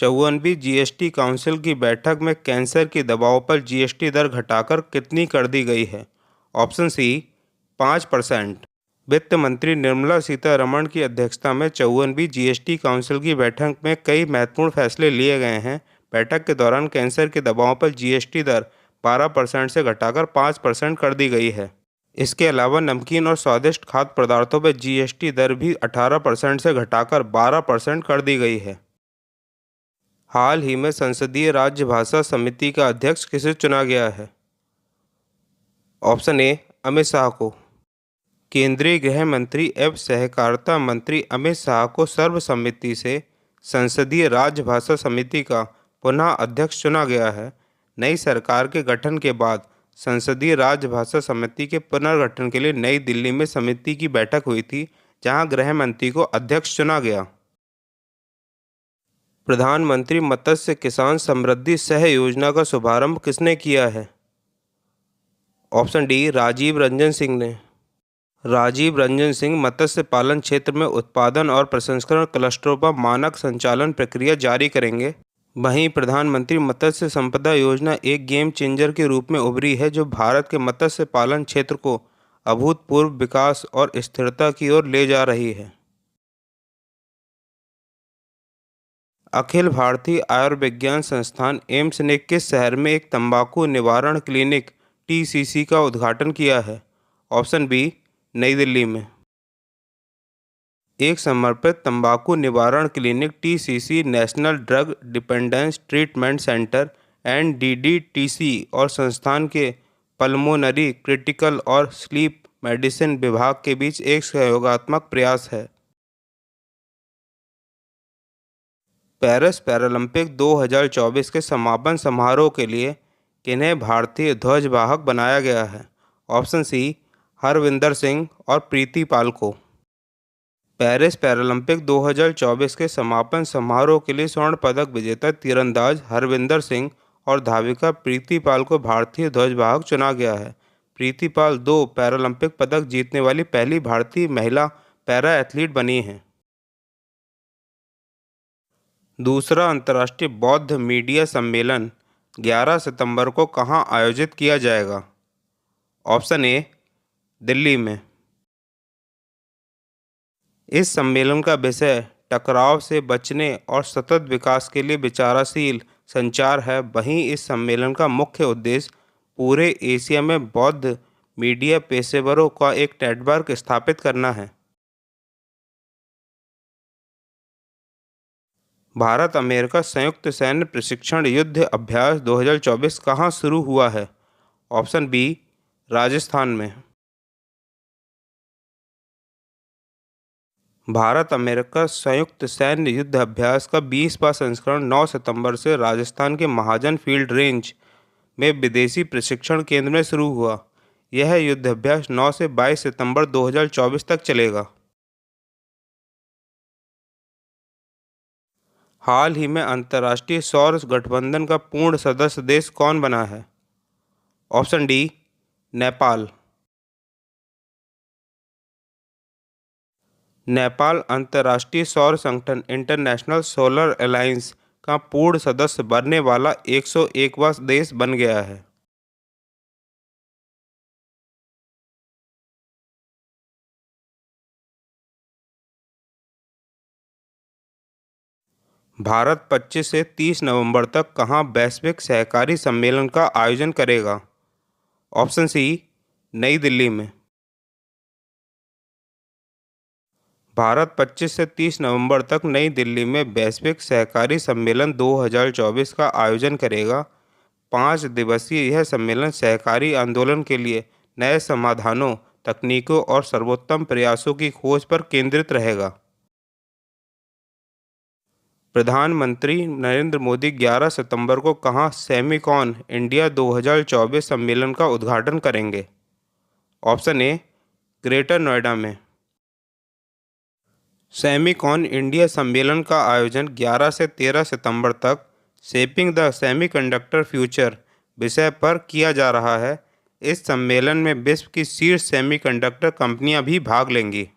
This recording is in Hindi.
54वीं जीएसटी काउंसिल की बैठक में कैंसर की दवाओं पर जीएसटी दर घटाकर कितनी कर दी गई है? Option C 5%। वित्त मंत्री निर्मला सीतारमण की अध्यक्षता में 54वीं जीएसटी काउंसिल की बैठक में कई महत्वपूर्ण फैसले लिए गए हैं। बैठक के दौरान कैंसर की दवाओं पर जीएसटी दर 12% से घटाकर 5% कर दी गई है। इसके अलावा नमकीन और स्वादिष्ट खाद्य पदार्थों पर जीएसटी दर भी 18% से घटाकर 12% कर दी गई है। हाल ही में संसदीय राज्य भाषा समिति का अध्यक्ष किसे चुना गया है? ऑप्शन ए अमित शाह को। केंद्रीय गृह मंत्री एवं सहकारिता मंत्री अमित शाह को सर्वसम्मति से संसदीय राज्य भाषा समिति का पुनः अध्यक्ष चुना गया है। नई सरकार के गठन के बाद संसदीय राज्य भाषा समिति के पुनर्गठन के लिए नई दिल्ली में समिति की बैठक हुई थी, जहां गृह मंत्री को अध्यक्ष चुना गया। प्रधानमंत्री मत्स्य किसान समृद्धि सह योजना का शुभारंभ किसने किया है? ऑप्शन डी राजीव रंजन सिंह ने। राजीव रंजन सिंह मत्स्य पालन क्षेत्र में उत्पादन और प्रसंस्करण क्लस्टरों पर मानक संचालन प्रक्रिया जारी करेंगे। वहीं प्रधानमंत्री मत्स्य संपदा योजना एक गेम चेंजर के रूप में उभरी है, जो भारत के मत्स्य पालन क्षेत्र को अभूतपूर्व विकास और स्थिरता की ओर ले जा रही है। अखिल भारतीय आयुर्विज्ञान संस्थान एम्स ने किस शहर में एक तंबाकू निवारण क्लिनिक टीसीसी का उद्घाटन किया है? ऑप्शन बी नई दिल्ली में। एक समर्पित तंबाकू निवारण clinic TCC National Drug Dependence Treatment Centre NDDTC और संस्थान के पल्मोनरी क्रिटिकल और स्लीप मेडिसिन विभाग के बीच एक सहयोगात्मक प्रयास है। पेरिस पैरालंपिक 2024 के समापन समारोह के लिए किन्हें भारतीय ध्वजवाहक बनाया गया है? ऑप्शन सी हरविंदर सिंह और प्रीति पाल को। पेरिस पैरालंपिक 2024 के समापन समारोह के लिए स्वर्ण पदक विजेता तीरंदाज हरविंदर सिंह और धाविका प्रीति पाल को भारतीय ध्वजवाहक चुना गया है। प्रीति पाल 2 पैरालंपिक पदक जीतने वाली पहली भारतीय महिला पैरा एथलीट बनी हैं। दूसरा अंतर्राष्ट्रीय बौद्ध मीडिया सम्मेलन 11 सितंबर को कहां आयोजित किया जाएगा? ऑप्शन ए दिल्ली में। इस सम्मेलन का विषय टकराव से बचने और सतत विकास के लिए विचारशील संचार है। वहीं इस सम्मेलन का मुख्य उद्देश्य पूरे एशिया में बौद्ध मीडिया पेशेवरों का एक नेटवर्क स्थापित करना है। भारत अमेरिका संयुक्त सैन्य प्रशिक्षण युद्ध अभ्यास 2024 कहां शुरू हुआ है? ऑप्शन बी राजस्थान में। भारत अमेरिका संयुक्त सैन्य युद्ध अभ्यास का 20वां संस्करण 9 सितंबर से राजस्थान के महाजन फील्ड रेंज में विदेशी प्रशिक्षण केंद्र में शुरू हुआ। यह युद्ध अभ्यास 9 से 22 सितंबर 2024 तक चलेगा। हाल ही में अंतर्राष्ट्रीय सौर गठबंधन का पूर्ण सदस्य देश कौन बना है? Option D Nepal. नेपाल अंतर्राष्ट्रीय सौर संगठन इंटरनेशनल सोलर अलायंस का पूर्ण सदस्य बनने वाला 101वां देश बन गया है। भारत 25 से 30 नवंबर तक कहां वैश्विक सहकारी सम्मेलन का आयोजन करेगा? ऑप्शन सी नई दिल्ली में। भारत 25 से 30 नवंबर तक नई दिल्ली में वैश्विक सहकारी सम्मेलन 2024 का आयोजन करेगा। 5 दिवसीय यह सम्मेलन सहकारी आंदोलन के लिए नए समाधानों, तकनीकों और सर्वोत्तम प्रयासों की खोज पर केंद्रित रहेगा। प्रधानमंत्री नरेंद्र मोदी 11 सितंबर को कहां सेमिकॉन इंडिया 2024 सम्मेलन का उद्घाटन करेंगे? ऑप्शन ए ग्रेटर नोएडा में। सेमिकॉन इंडिया सम्मेलन का आयोजन 11 से 13 सितंबर तक शेपिंग द सेमीकंडक्टर फ्यूचर विषय पर किया जा रहा है। इस सम्मेलन में विश्व की शीर्ष सेमीकंडक्टर कंपनियां भी भाग लेंगी।